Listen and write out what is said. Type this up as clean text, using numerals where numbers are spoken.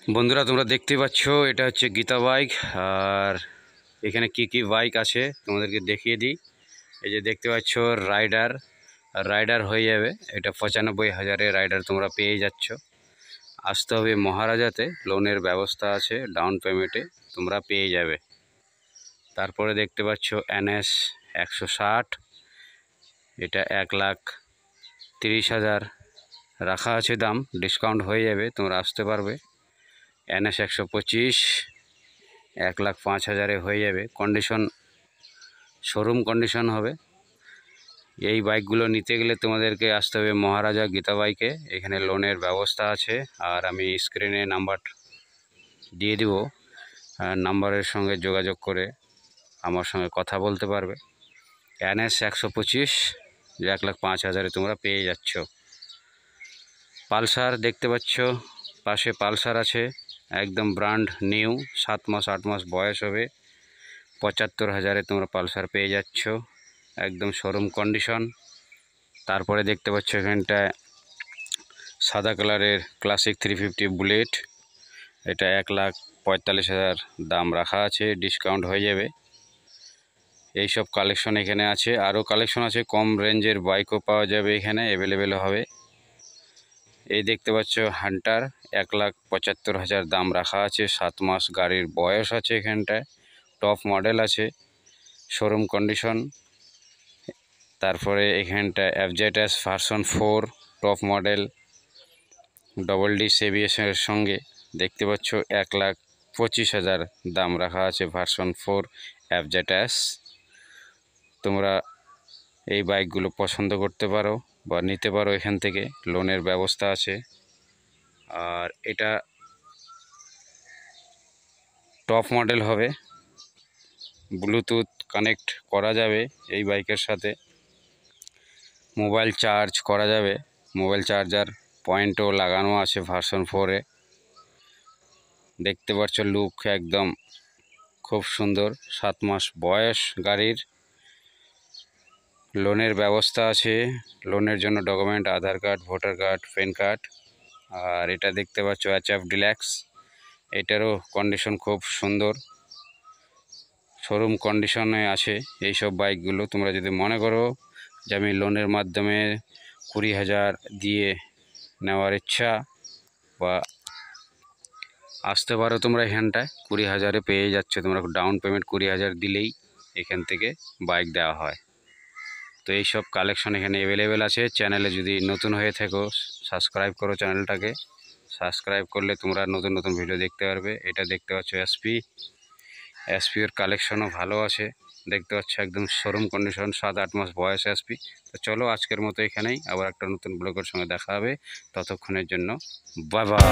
বন্ধুরা তোমরা দেখতে পাচ্ছ এটা হচ্ছে গীতা বাইক। আর এখানে কি বাইক আছে তোমাদেরকে দেখিয়ে দিই। এই যে দেখতে পাচ্ছ রাইডার, রাইডার হয়ে যাবে এটা 95,000-এ রাইডার তোমরা পেয়ে যাচ্ছ। আসতে হবে মহারাজাতে, লোনের ব্যবস্থা আছে, ডাউন পেমেন্টে তোমরা পেয়ে যাবে। তারপরে দেখতে পাচ্ছ NS 160, এটা 1,30,000 রাখা আছে দাম, ডিসকাউন্ট হয়ে যাবে, তোমরা আসতে পারবে। NS 125 1,05,000-এ হয়ে যাবে, কন্ডিশন শোরুম কন্ডিশন হবে। এই বাইকগুলো নিতে গেলে তোমাদেরকে আসতে হবে মহারাজা গীতা বাইকে, এখানে লোনের ব্যবস্থা আছে। আর আমি স্ক্রিনে নাম্বার দিয়ে দিব, নাম্বারের সঙ্গে যোগাযোগ করে আমার সঙ্গে কথা বলতে পারবে। NS 125 1,05,000-এ তোমরা পেয়ে যাচ্ছ। পালসার দেখতে পাচ্ছ, পাশে পালসার আছে, একদম ব্র্যান্ড নিউ, 7 মাস 8 মাস বয়স হবে। 75,000-এ তোমরা পালসার পেয়ে যাচ্ছ, একদম শোরুম কন্ডিশন। তারপরে দেখতে পাচ্ছ এখানটায় সাদা কালারের ক্লাসিক 350 বুলেট, এটা 1,45,000 দাম রাখা আছে, ডিসকাউন্ট হয়ে যাবে। এইসব কালেকশন এখানে আছে, আরও কালেকশন আছে, কম রেঞ্জের বাইকও পাওয়া যাবে এখানে, অ্যাভেলেবেল হবে। এই দেখতে পাচ্ছ হান্টার, 1,75,000 দাম রাখা আছে, 7 মাস গাড়ির বয়স আছে এখানটায়, টপ মডেল আছে, শোরুম কন্ডিশন। তারপরে এখানটায় FZS version 4 top model, double disc ABS-এর সঙ্গে দেখতে পাচ্ছ, 1,25,000 দাম রাখা আছে, ভার্সন 4 FZS। তোমরা এই বাইকগুলো পছন্দ করতে পারো বা নিতে পারো এখান থেকে, লোনের ব্যবস্থা আছে। আর এটা টপ মডেল হবে, ব্লুটুথ কানেক্ট করা যাবে এই বাইকের সাথে, মোবাইল চার্জ করা যাবে, মোবাইল চার্জার পয়েন্টও লাগানো আছে ভার্সন 4-এ। দেখতে পাচ্ছ লুক একদম খুব সুন্দর, 7 মাস বয়স গাড়ির, লোনের ব্যবস্থা আছে। লোনের জন্য document Aadhaar card, voter card, PAN card. আর এটা দেখতে পাচ্ছ HF ডিলাক্স, এটারও কন্ডিশন খুব সুন্দর, শোরুম কন্ডিশনে আছে। এইসব বাইকগুলো তোমরা যদি মনে করো যে আমি লোনের মাধ্যমে 20,000 দিয়ে নেওয়ার ইচ্ছা, বা আসতে পারো তোমরা এখানটায়, 20,000-এ পেয়ে যাচ্ছ তোমরা, ডাউন পেমেন্ট 20,000 দিলেই এখান থেকে বাইক দেওয়া হয়। তো এইসব কালেকশন এখানে অ্যাভেলেবেল আছে। চ্যানেলে যদি নতুন হয়ে থাকো সাবস্ক্রাইব করো চ্যানেলটাকে, সাবস্ক্রাইব করলে তোমরা নতুন নতুন ভিডিও দেখতে পারবে। এটা দেখতে পাচ্ছ এসপির কালেকশনও ভালো আছে, দেখতে পাচ্ছ একদম শোরুম কন্ডিশন, 7-8 মাস বয়স এসপি। তো চলো আজকের মতো এখানেই, আবার একটা নতুন ব্লগের সঙ্গে দেখা হবে, ততক্ষণের জন্য বাই বাই।